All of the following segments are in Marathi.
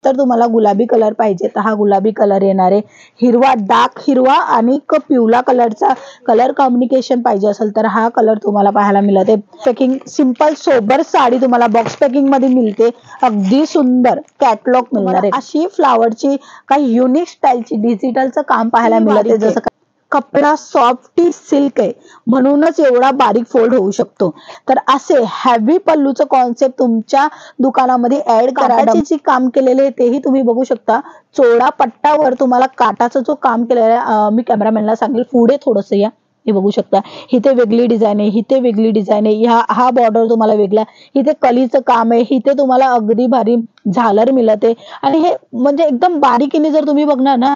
त्याच्यानंतर तुम्हाला गुलाबी कलर पाहिजे तर हा गुलाबी कलर येणार आहे, हिरवा डार्क हिरवा आणि पिवळा कलरचा कलर कॉम्बिनेशन पाहिजे असेल तर हा कलर तुम्हाला पाहायला मिळते। पॅकिंग सिंपल सोबर साडी तुम्हाला बॉक्स पॅकिंग मध्ये मिळते, अगदी सुंदर कॅटलॉग मिळणार आहे। अशी फ्लावरची काही युनिक स्टाईलची डिजिटलचं काम पाहायला मिळते, जसं कपडा सॉफ्ट सिल्क आहे म्हणूनच एवढा बारीक फोल्ड होऊ शकतो। तर असे हेवी पल्लूचं कॉन्सेप्ट तुमच्या दुकानामध्ये ऍड करा। जी काम केलेले आहे तेही तुम्ही बघू शकता, चोळा पट्टावर तुम्हाला काटाचा जो काम केलेला आहे, मी कॅमेरामॅनला सांगेल पुढे थोडंसं या, हे बघू शकता इथे वेगळी डिझाइन आहे, इथे वेगळी डिझाइन आहे, हा बॉर्डर तुम्हाला वेगळा, इथे कलीचं काम आहे, इथे तुम्हाला अगदी भारी झालर मिळते आणि हे म्हणजे एकदम बारीकीने जर तुम्ही बघणार ना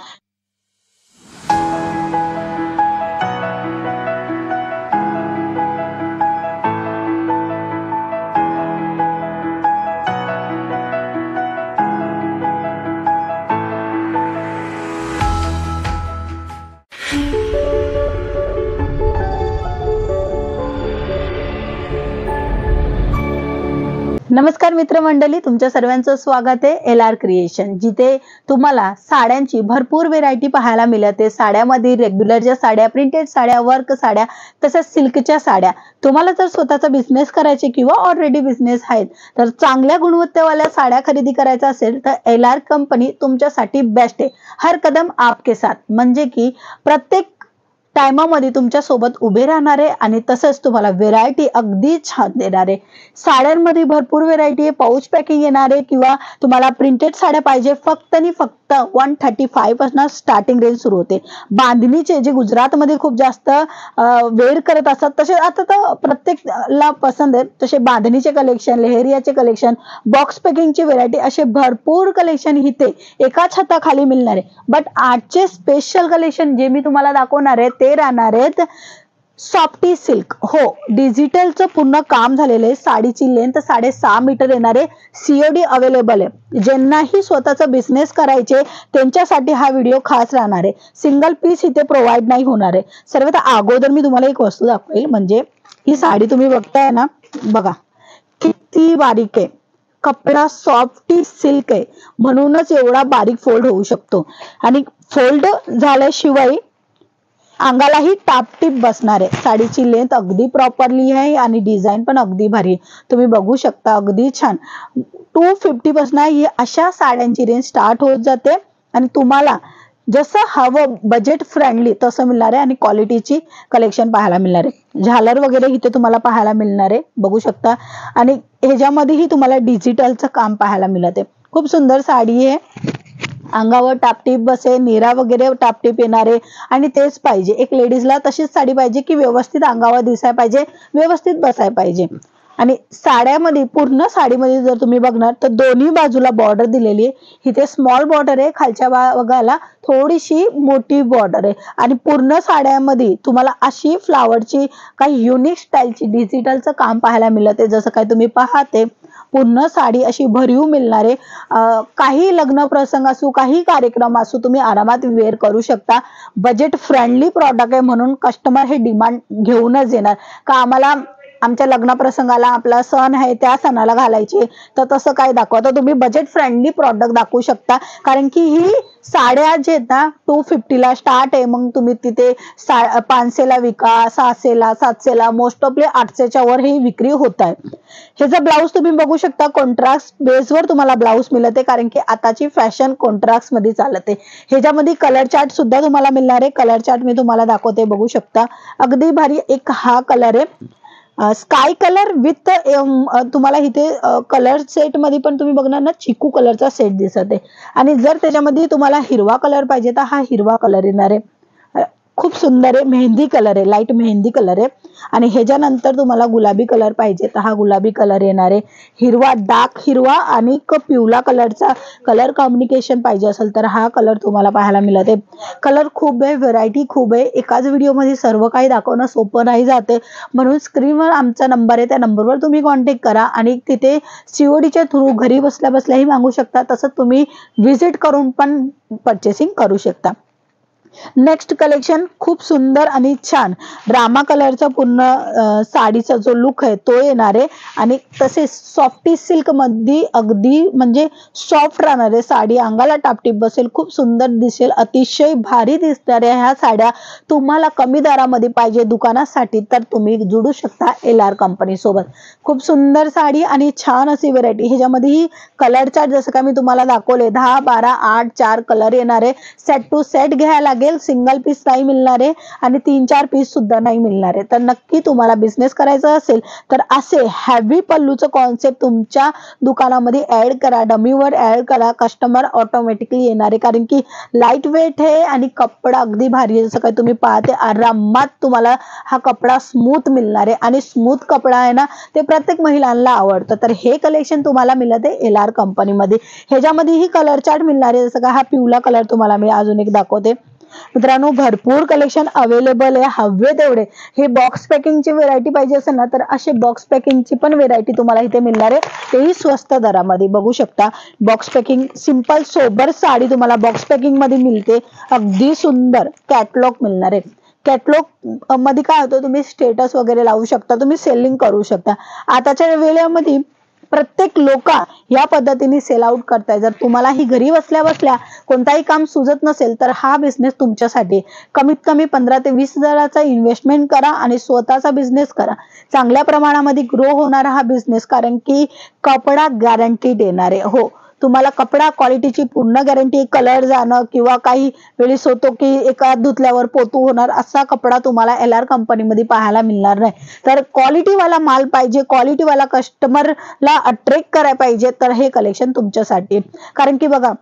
नमस्कार मित्रमंडळी, तुमच्या सर्वांचं स्वागत आहे LR क्रिएशन, जिथे तुम्हाला साड्यांची भरपूर व्हेरायटी पाहायला मिळते। साड्यामध्ये रेग्युलरच्या साड्या, प्रिंटेड साड्या, वर्क साड्या, तसेच सिल्कच्या साड्या। तुम्हाला जर स्वतःचा बिझनेस करायचे किंवा ऑलरेडी बिझनेस आहेत तर चांगल्या गुणवत्तेवाल्या साड्या खरेदी करायचा असेल तर LR कंपनी तुमच्यासाठी बेस्ट आहे। हर कदम आपके साथ, म्हणजे की प्रत्येक टाइमामध्ये तुमच्या सोबत उभे राहणार आहे आणि तसंच तुम्हाला व्हेरायटी अगदी छान देणार आहे। साड्यांमध्ये भरपूर व्हेरायटी आहे, पाऊच पॅकिंग येणार आहे किंवा तुम्हाला प्रिंटेड साड्या पाहिजे, फक्त आणि फक्त 135 पासून स्टार्टिंग रेंज सुरू होते। बांधणीचे जे गुजरातमध्ये खूप जास्त वेअर करत असतात, तसे आता तर प्रत्येकला पसंत आहे, तसे बांधणीचे कलेक्शन, लेहरियाचे कलेक्शन, बॉक्स पॅकिंगची व्हेरायटी, असे भरपूर कलेक्शन इथे एका छताखाली मिळणार आहे। बट आजचे स्पेशल कलेक्शन जे मी तुम्हाला दाखवणार आहे ते राहणार आहेत सॉफ्टी सिल्क। हो, डिजिटलचं पूर्ण काम झालेलं आहे। साडीची लेंथ 6.5 मीटर येणार आहे, COD अवेलेबल आहे। ज्यांनाही स्वतःचा बिझनेस करायचे त्यांच्यासाठी हा व्हिडिओ खास राहणार आहे। सिंगल पीस इथे प्रोव्हाइड नाही होणार आहे। सर्वात अगोदर मी तुम्हाला एक वस्तू दाखवेल, म्हणजे ही साडी तुम्ही बघताय ना, बघा किती बारीक आहे, कपडा सॉफ्ट सिल्क आहे म्हणूनच एवढा बारीक फोल्ड होऊ शकतो आणि फोल्ड झाल्याशिवाय अंगालाही टापटीप बसणार आहे। साडीची लेंथ अगदी प्रॉपरली आहे आणि डिझाईन पण अगदी भारी, तुम्ही बघू शकता अगदी छान। 250 पासून ही अशा साड्यांची रेंज स्टार्ट होत जाते आणि तुम्हाला जसं हवं बजेट फ्रेंडली तसं मिळणार आहे आणि क्वालिटीची कलेक्शन पाहायला मिळणार आहे। झालर वगैरे इथे तुम्हाला पाहायला मिळणार आहे, बघू शकता, आणि ह्याच्यामध्येही तुम्हाला डिजिटलचं काम पाहायला मिळते। खूप सुंदर साडी आहे, अंगावर टापटीप बसे, नेरा वगैरे टापटीप येणार आहे आणि तेच पाहिजे एक लेडीजला, तशीच साडी पाहिजे की व्यवस्थित अंगावर दिसायला पाहिजे, व्यवस्थित बसायला पाहिजे। आणि साड्यामध्ये पूर्ण साडीमध्ये जर तुम्ही बघणार तर दोन्ही बाजूला बॉर्डर दिलेली आहे, इथे स्मॉल बॉर्डर आहे, खालच्या भागाला थोडीशी मोठी बॉर्डर आहे आणि पूर्ण साड्यामध्ये तुम्हाला अशी फ्लावरची काही युनिक स्टाईलची डिजिटलचं काम पाहायला मिळते, जसं काय तुम्ही पाहते। पूर्ण साडी अशी भरीव मिळणार आहे, काही लग्न प्रसंग असू, काही कार्यक्रम असू, तुम्ही आरामात वेअर करू शकता। बजेट फ्रेंडली प्रॉडक्ट आहे म्हणून कस्टमर हे डिमांड घेऊनच येणार का आम्हाला आमच्या लग्न प्रसंगाला, आपला सण आहे त्या सणाला घालायची, तर तसं काय दाखवा, तर तुम्ही बजेट फ्रेंडली प्रॉडक्ट दाखवू शकता। कारण की ही साड्या जे आहेत ना 250 ला स्टार्ट आहे, मग तुम्ही तिथे 500 ला विका, 600 ला, 700 ला, मोस्ट ऑफली 800 च्या वर ही विक्री होत आहे। ह्याचा ब्लाऊज तुम्ही बघू शकता, कॉन्ट्रास्ट बेसवर तुम्हाला ब्लाऊज मिळते, कारण की आताची फॅशन कॉन्ट्रास्ट मध्ये चालते। ह्याच्यामध्ये कलर चार्ट सुद्धा तुम्हाला मिळणार आहे, कलर चार्ट मी तुम्हाला दाखवते, बघू शकता अगदी भारी। एक हा कलर आहे स्काय कलर विथ तुम्हाला इथे कलर सेट मध्ये पण तुम्ही बघणार ना चिकू कलरचा सेट दिसत आहे आणि जर त्याच्यामध्ये तुम्हाला हिरवा कलर पाहिजे तर हा हिरवा कलर येणार आहे। खूप सुंदर आहे, मेहंदी कलर आहे, लाईट मेहंदी कलर आहे आणि ह्याच्यानंतर तुम्हाला गुलाबी कलर पाहिजे तर हा गुलाबी कलर येणार आहे। हिरवा डार्क हिरवा आणि पिवळा कलरचा कलर कॉम्बिनेशन पाहिजे असेल तर हा कलर तुम्हाला पाहायला मिळते। कलर खूप आहे, व्हरायटी खूप आहे, एकाच व्हिडिओमध्ये सर्व काही दाखवणं सोपं नाही जाते, म्हणून स्क्रीनवर आमचा नंबर आहे, त्या नंबरवर तुम्ही कॉन्टॅक्ट करा आणि तिथे CODच्या थ्रू घरी बसल्या बसल्याही मागू शकता, तसंच तुम्ही व्हिजिट करून पण परचेसिंग करू शकता। नेक्स्ट कलेक्शन खूप सुंदर आणि छान रामा कलरचा पूर्ण साडीचा जो लुक आहे तो येणार आहे आणि तसे सॉफ्टी सिल्क मध्ये अगदी म्हणजे सॉफ्ट राहणार आहे साडी, अंगाला टापटीप बसेल, खूप सुंदर दिसेल, अतिशय भारी दिसणाऱ्या ह्या साड्या तुम्हाला कमी दरामध्ये पाहिजे दुकानासाठी तर तुम्ही जोडू शकता LR कंपनी सोबत. खूप सुंदर साडी आणि छान अशी व्हेरायटी. ह्याच्यामध्येही कलर चार्ट जसं का मी तुम्हाला दाखवले 10, 12, 8, 4 कलर येणार आहे. सेट टू सेट घ्यायला लागेल, सिंगल पीस नाही मिळणार आहे आणि 3-4 पीस सुद्धा नाही मिळणार आहे. तर नक्की तुम्हाला बिझनेस करायचा असेल तर असे हॅवी पल्लूचं कॉन्सेप्ट तुमच्या दुकानामध्ये ऍड करा, डमीवर ऍड करा, कस्टमर ऑटोमॅटिकली येणार आहे. कारण की लाईट वेट आहे आणि कपडा अगदी भारी आहे. जसं काही तुम्ही पाहते आरामात तुम्हाला हा कपडा स्मूथ मिळणार आहे आणि स्मूथ कपडा आहे ना ते प्रत्येक महिलांना आवडतं. तर हे कलेक्शन तुम्हाला मिळत आहे LR कंपनीमध्ये. ह्याच्यामध्येही कलर चार्ट मिळणार आहे. जसं का हा पिवळा कलर तुम्हाला मी अजून एक दाखवते. मित्रांनो भरपूर कलेक्शन अवेलेबल आहे, हवे तेवढे. हे बॉक्स पॅकिंगची व्हेरायटी पाहिजे असेल ना तर असे बॉक्स पॅकिंगची पण व्हेरायटी तुम्हाला इथे मिळणार आहे, तेही स्वस्त दरामध्ये. बघू शकता box packing simple sober sari तुम्हाला बॉक्स पॅकिंग मध्ये मिळते. अगदी सुंदर कॅटलॉग मिळणार आहे. कॅटलॉग मध्ये काय होतं, तुम्ही स्टेटस वगैरे लावू शकता, तुम्ही सेलिंग करू शकता. आताच्या वेळेमध्ये प्रत्येक लोक या पद्धतीने सेल आउट करताय. जर तुम्हाला ही घरी बसल्या बसल्या कोणताही काम सुचत नसेल तर हा बिझनेस तुमच्यासाठी. कमीत कमी 15 ते 20 हजाराचा इन्व्हेस्टमेंट करा आणि स्वतःचा बिझनेस करा. चांगल्या प्रमाणामध्ये ग्रो होणारा हा बिझनेस, कारण की कपडा गॅरंटी देणार आहे. हो, तुम्हाला कपडा क्वालिटीची पूर्ण गॅरंटी. कलर जाणं किंवा काही वेळेस होतो की एका धुतल्यावर पोतू होणार असा कपडा तुम्हाला LR कंपनीमध्ये पाहायला मिळणार नाही. तर क्वालिटीवाला माल पाहिजे, क्वालिटीवाला कस्टमरला अट्रॅक्ट करायला पाहिजे तर हे कलेक्शन तुमच्यासाठी. कारण की बघा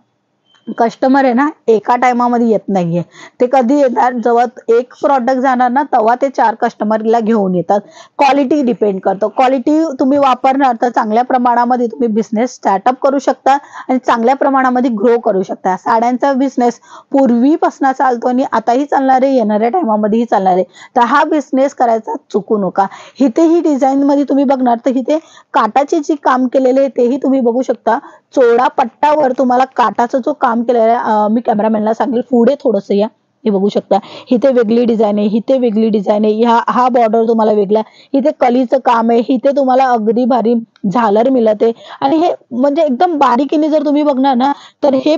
कस्टमर आहे ना एका टायमामध्ये येत नाहीये. ते कधी येणार, जेव्हा एक प्रॉडक्ट जाणार ना तेव्हा ते 4 कस्टमरला घेऊन येतात. क्वालिटी डिपेंड करतो. क्वालिटी तुम्ही वापरणार तर चांगल्या प्रमाणामध्ये तुम्ही बिझनेस स्टार्टअप करू शकता आणि चांगल्या प्रमाणामध्ये ग्रो करू शकता. साड्यांचा बिझनेस पूर्वीपासून चालतो आणि आताही चालणार आहे, येणाऱ्या टायमामध्येही चालणार आहे. तर हा बिझनेस करायचा चुकू नका. इथेही डिझाईन मध्ये तुम्ही बघणार तर इथे काटाचे जे काम केलेले आहे तेही तुम्ही बघू शकता. चोळा पट्टावर तुम्हाला काटाचा जो काम केलेला आहे, मी कॅमेरामॅनला सांगेल पुढे थोडंसं या. हे बघू शकता इथे वेगळी डिझाईन आहे, इथे वेगळी डिझाईन आहे. हा बॉर्डर तुम्हाला वेगळा, इथे कलीचं काम आहे, इथे तुम्हाला अगदी भारी झालर मिळते. आणि हे म्हणजे एकदम बारीकीने जर तुम्ही बघणार ना तर हे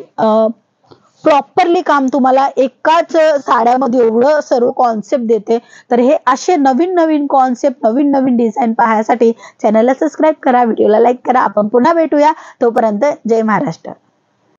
प्रॉपरली काम तुम्हाला एकाच साड्यामध्ये एवढं सर्व कॉन्सेप्ट देते. तर हे असे नवीन नवीन कॉन्सेप्ट, नवीन नवीन डिझाईन पाहण्यासाठी चॅनलला सबस्क्राईब करा, व्हिडिओला लाईक करा. आपण पुन्हा भेटूया. तोपर्यंत जय महाराष्ट्र.